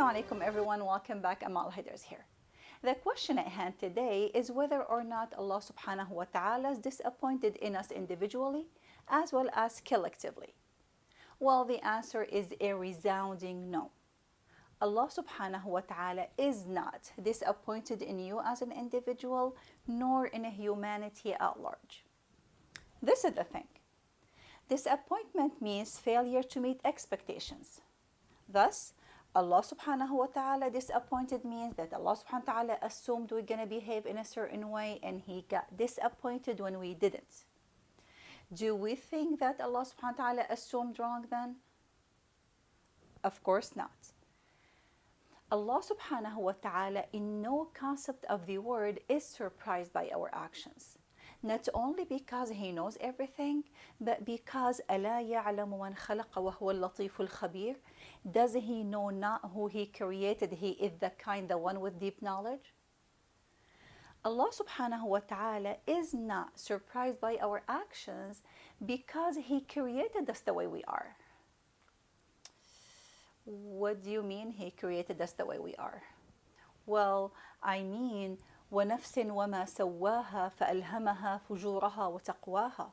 Assalamu alaikum everyone, welcome back. Amal, Haidar's here. The question at hand today is whether or not Allah subhanahu wa ta'ala is disappointed in us individually as well as collectively. Well, the answer is a resounding no. Allah subhanahu wa ta'ala is not disappointed in you as an individual nor in humanity at large. This is the thing. Disappointment means failure to meet expectations. Thus, Allah subhanahu wa ta'ala disappointed means that Allah subhanahu wa ta'ala assumed we're going to behave in a certain way and He got disappointed when we didn't. Do we think that Allah subhanahu wa ta'ala assumed wrong then? Of course not. Allah subhanahu wa ta'ala in no concept of the word is surprised by our actions. Not only because He knows everything, but because أَلَا يَعْلَمُ مَنْ خَلَقَ وَهُوَ اللَّطِيفُ الْخَبِيرُ. Does He know not who He created? He is the one with deep knowledge. Allah subhanahu wa ta'ala is not surprised by our actions because He created us the way we are. What do you mean He created us the way we are? Well, I mean, وَنَفْسٍ وَمَا سَوَّاهَا فَأَلْهَمَهَا فُجُورَهَا وَتَقْوَاهَا.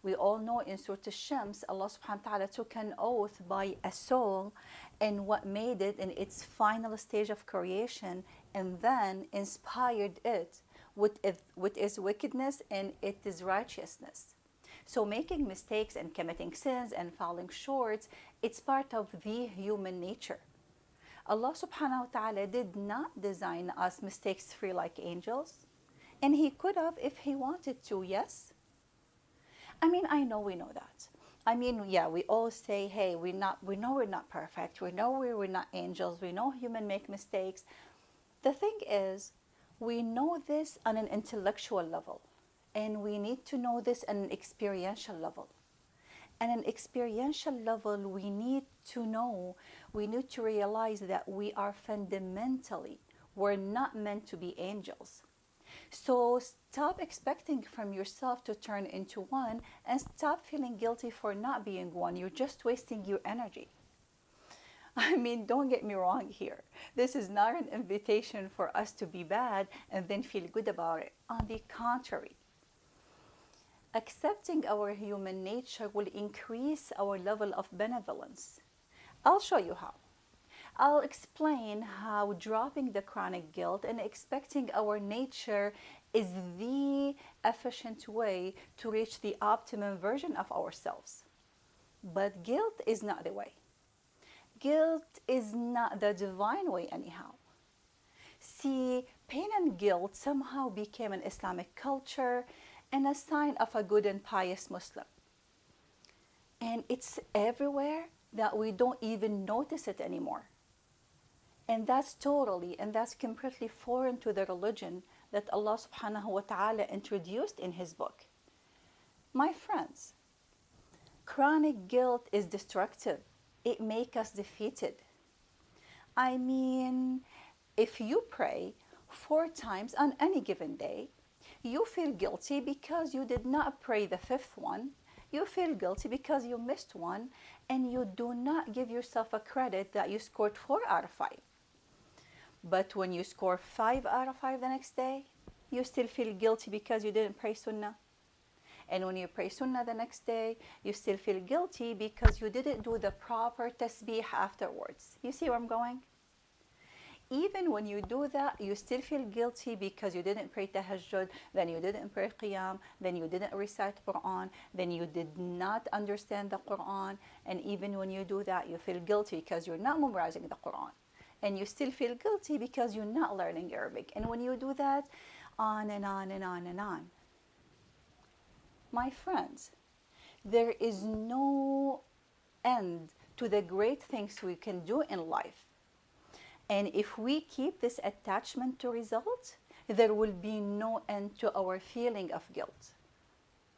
We all know in Surah Al-Shams, Allah subhanahu wa ta'ala took an oath by a soul and what made it in its final stage of creation and then inspired it with its wickedness and its righteousness. So making mistakes and committing sins and falling short, it's part of the human nature. Allah subhanahu wa ta'ala did not design us mistakes-free like angels. And He could have if He wanted to, yes? I know we know that. Yeah, we all say, hey, we know we're not perfect. We know we're not angels. We know humans make mistakes. The thing is, we know this on an intellectual level. And we need to know this on an experiential level. And an experiential level, we need to realize that we are fundamentally, we're not meant to be angels. So stop expecting from yourself to turn into one and stop feeling guilty for not being one. You're just wasting your energy. Don't get me wrong here. This is not an invitation for us to be bad and then feel good about it. On the contrary, accepting our human nature will increase our level of benevolence. I'll show you how. I'll explain how dropping the chronic guilt and expecting our nature is the efficient way to reach the optimum version of ourselves. But guilt is not the way. Guilt is not the divine way anyhow. See, pain and guilt somehow became an Islamic culture and a sign of a good and pious Muslim. And it's everywhere that we don't even notice it anymore. And that's completely foreign to the religion that Allah subhanahu wa ta'ala introduced in His book. My friends, chronic guilt is destructive. It makes us defeated. If you pray 4 times on any given day, you feel guilty because you did not pray the 5th one. You feel guilty because you missed one, and you do not give yourself a credit that you scored 4 out of 5. But when you score 5 out of 5 the next day, you still feel guilty because you didn't pray sunnah. And when you pray sunnah the next day, you still feel guilty because you didn't do the proper tasbih afterwards. You see where I'm going? Even when you do that, you still feel guilty because you didn't pray tahajjud, then you didn't pray qiyam, then you didn't recite Quran, then you did not understand the Quran. And even when you do that, you feel guilty because you're not memorizing the Quran. And you still feel guilty because you're not learning Arabic. And when you do that, on and on and on and on. My friends, there is no end to the great things we can do in life. And if we keep this attachment to results, there will be no end to our feeling of guilt.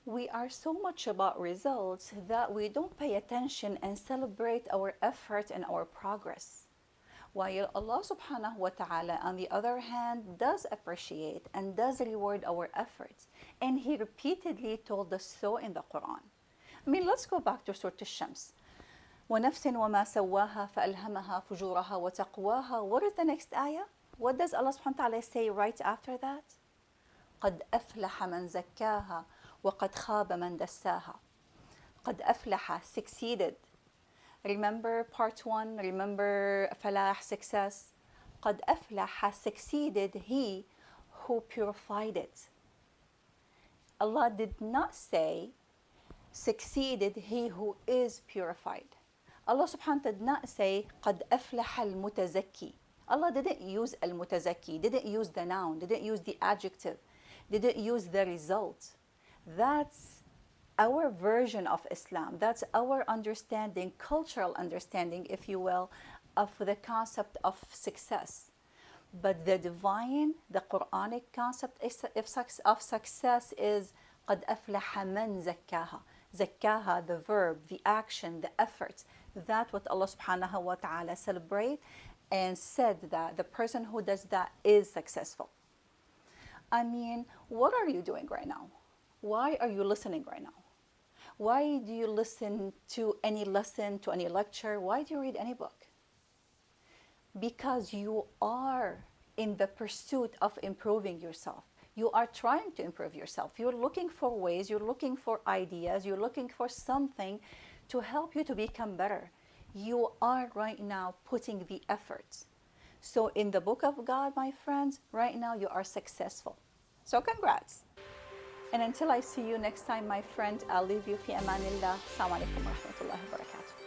We are so much about results that we don't pay attention and celebrate our effort and our progress. While Allah subhanahu wa ta'ala, on the other hand, does appreciate and does reward our efforts. And He repeatedly told us so in the Quran. Let's go back to Surah Al-Shams. وَنَفْسٍ وَمَا سَوَّاهَا فَأَلْهَمَهَا فُجُورَهَا وَتَقْوَاهَا. What is the next ayah? What does Allah subhanahu wa ta'ala say right after that? قَدْ أَفْلَحَ مَنْ زَكَّاهَا وَقَدْ خَابَ مَنْ دَسَّاهَا. قَدْ أَفْلَحَ, succeeded. Remember part 1, remember falah, success. قَدْ أَفْلَحَ, succeeded he who purified it. Allah did not say succeeded he who is purified. Allah subhanahu wa ta'ala did not say قَدْ أَفْلَحَ الْمُتَزَكِّي. Allah didn't use al-mutazakki, didn't use the noun, didn't use the adjective, didn't use the result. That's our version of Islam. That's our understanding, cultural understanding, if you will, of the concept of success. But the divine, the Quranic concept of success is قَدْ أَفْلَحَ مَنْ زَكَّاهَا. Zakkaha, the verb, the action, the effort. That's what Allah subhanahu wa ta'ala celebrate and said that the person who does that is successful. I mean, what are you doing right now? Why are you listening right now? Why do you listen to any lesson, to any lecture? Why do you read any book? Because you are in the pursuit of improving yourself. You are trying to improve yourself. You're looking for ways, you're looking for ideas, you're looking for something to help you to become better. You are right now putting the effort. So in the book of God, my friends, right now you are successful. So congrats. And until I see you next time, my friend, I'll leave you fi amanillah. Assalamu alaikum wa rahmatullahi wa barakatuh.